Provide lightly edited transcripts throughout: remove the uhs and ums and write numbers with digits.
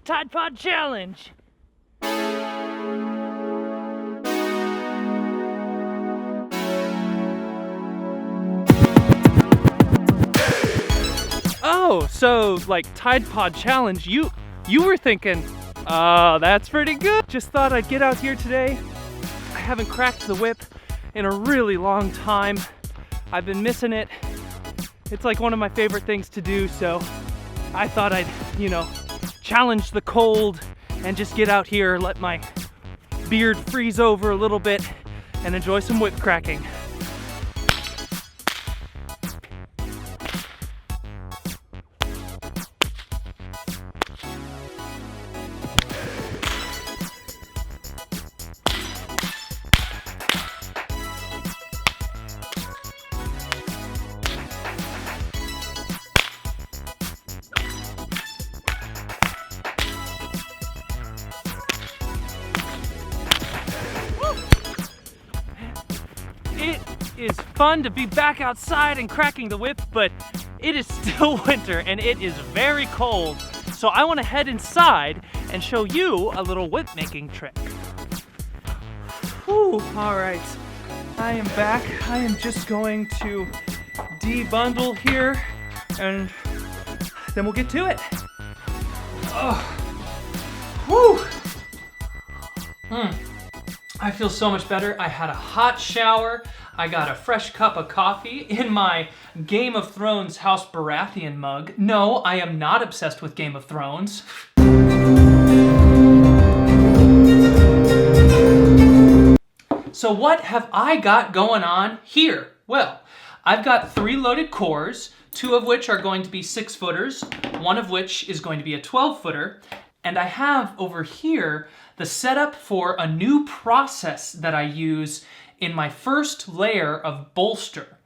TIDEPOD challenge. Oh, so like TIDEPOD challenge, you were thinking, oh, that's pretty good. Just thought I'd get out here today. I haven't cracked the whip in a really long time. I've been missing it. It's like one of my favorite things to do, so I thought I'd, challenge the cold and just get out here, let my beard freeze over a little bit and enjoy some whip cracking. It is fun to be back outside and cracking the whip, but it is still winter and it is very cold. So I want to head inside and show you a little whip making trick. Whew, all right, I am back. I am just going to debundle here and then we'll get to it. Oh, whew. I feel so much better. I had a hot shower. I got a fresh cup of coffee in my Game of Thrones House Baratheon mug. No, I am not obsessed with Game of Thrones. So what have I got going on here? Well, I've got 3 loaded cores, 2 of which are going to be 6-footers, 1 of which is going to be a 12-footer, and I have over here the setup for a new process that I use in my first layer of bolster.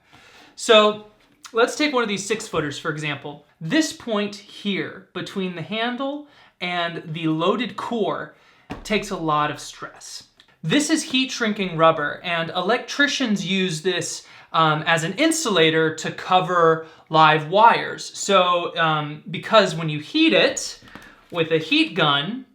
So let's take one of these 6-footers, for example. This point here between the handle and the loaded core takes a lot of stress. This is heat shrinking rubber, and electricians use this as an insulator to cover live wires. So because when you heat it with a heat gun,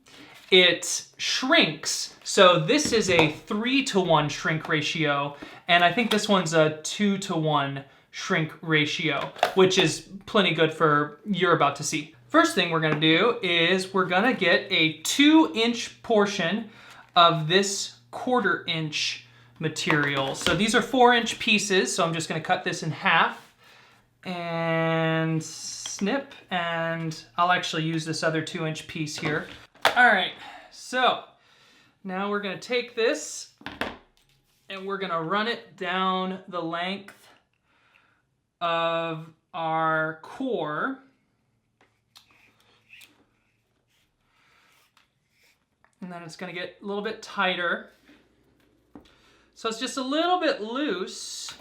it shrinks. So this is a 3-to-1 shrink ratio, and I think this one's a 2-to-1 shrink ratio, which is plenty good for you're about to see. First thing we're gonna do is we're gonna get a 2-inch portion of this 1/4-inch material. So these are 4-inch pieces, so I'm just gonna cut this in half and snip, and I'll actually use this other 2-inch piece here. All right, so now we're gonna take this and we're gonna run it down the length of our core. And then it's gonna get a little bit tighter. So it's just a little bit loose,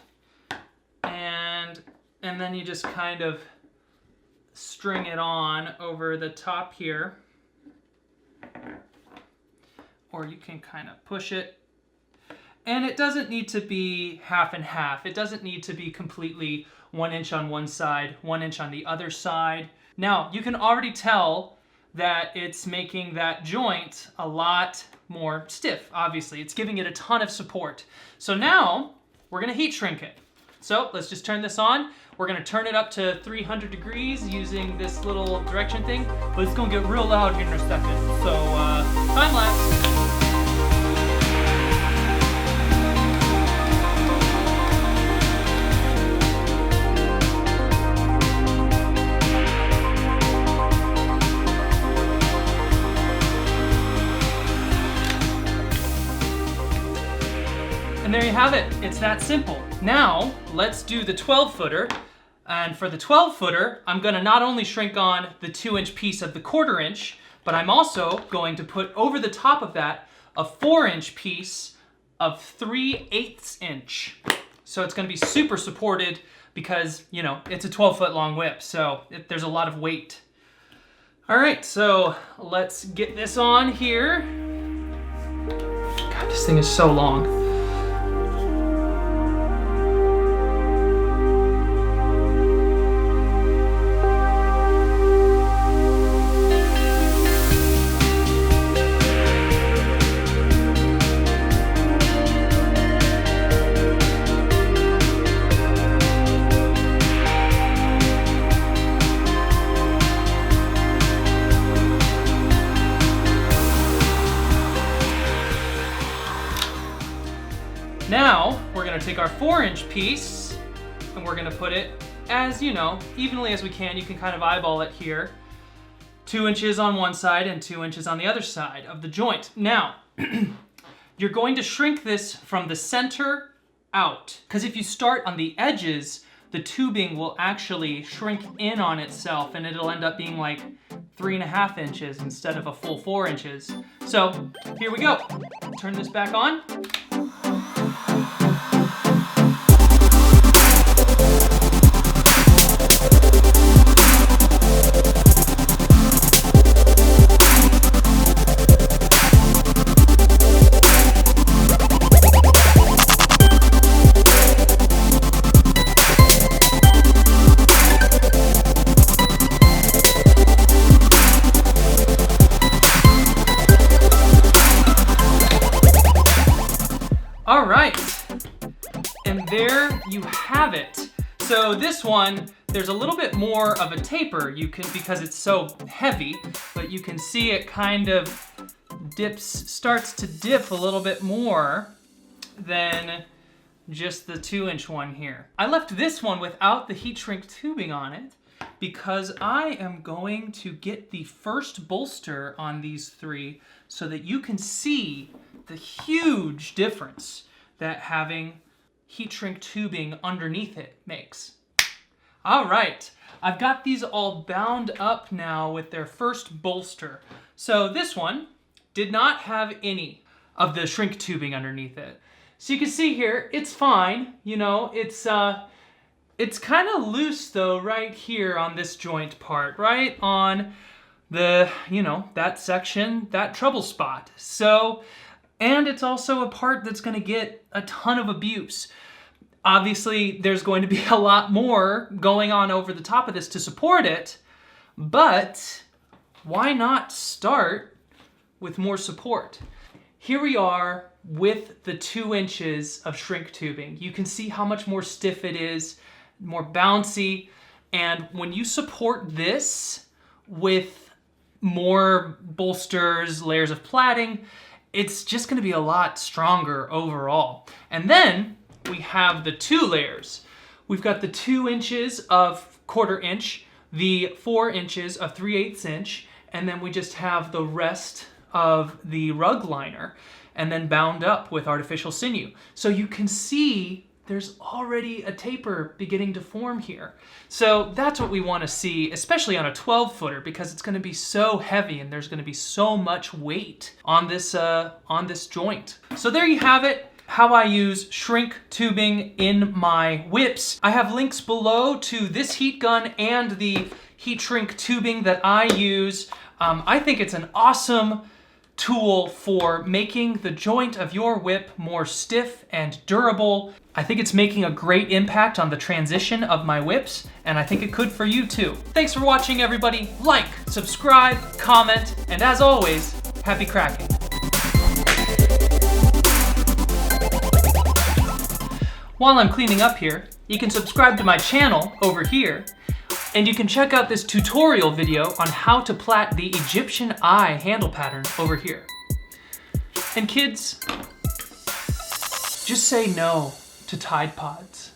and then you just kind of string it on over the top here. Or you can kind of push it. And it doesn't need to be half and half. It doesn't need to be completely 1 inch on one side, 1 inch on the other side. Now, you can already tell that it's making that joint a lot more stiff, obviously. It's giving it a ton of support. So now, we're gonna heat shrink it. So let's just turn this on. We're gonna turn it up to 300 degrees using this little direction thing, but it's gonna get real loud here in a second. So, time lapse. And there you have it. It's that simple. Now, let's do the 12-footer. And for the 12-footer, I'm gonna not only shrink on the 2-inch piece of the 1/4 inch, but I'm also going to put over the top of that a 4-inch piece of 3/8 inch. So it's gonna be super supported because, it's a 12-foot long whip, so there's a lot of weight. All right, so let's get this on here. God, this thing is so long. gonna take our 4-inch piece and we're gonna put it as, you know, evenly as we can. You can kind of eyeball it here. 2 inches on one side and 2 inches on the other side of the joint. Now, you're going to shrink this from the center out, because if you start on the edges, the tubing will actually shrink in on itself and it'll end up being like 3.5 inches instead of a full 4 inches. So here we go. Turn this back on. All right, and there you have it. So this one, there's a little bit more of a taper, because it's so heavy, but you can see it kind of starts to dip a little bit more than just the 2-inch one here. I left this one without the heat shrink tubing on it because I am going to get the first bolster on these 3 so that you can see the huge difference that having heat shrink tubing underneath it makes. All right, I've got these all bound up now with their first bolster. So this one did not have any of the shrink tubing underneath it. So you can see here, it's fine. You know, it's kind of loose though right here on this joint part, right on the, you know, that section, that trouble spot. So, and it's also a part that's going to get a ton of abuse. Obviously, there's going to be a lot more going on over the top of this to support it, but why not start with more support? Here we are with the 2 inches of shrink tubing. You can see how much more stiff it is, more bouncy, and when you support this with more bolsters, layers of plaiting, it's just going to be a lot stronger overall. And then we have the 2 layers. We've got the 2 inches of 1/4 inch, the 4 inches of 3/8 inch, and then we just have the rest of the rug liner and then bound up with artificial sinew. So you can see there's already a taper beginning to form here. So that's what we want to see, especially on a 12-footer, because it's going to be so heavy and there's going to be so much weight on this joint. So there you have it, how I use shrink tubing in my whips. I have links below to this heat gun and the heat shrink tubing that I use. I think it's an awesome tool for making the joint of your whip more stiff and durable. I think it's making a great impact on the transition of my whips, and I think it could for you too. Thanks for watching, everybody. Like, subscribe, comment, and as always, happy cracking. While I'm cleaning up here, you can subscribe to my channel over here, and you can check out this tutorial video on how to plait the Egyptian eye handle pattern over here. And kids, just say no to Tide Pods.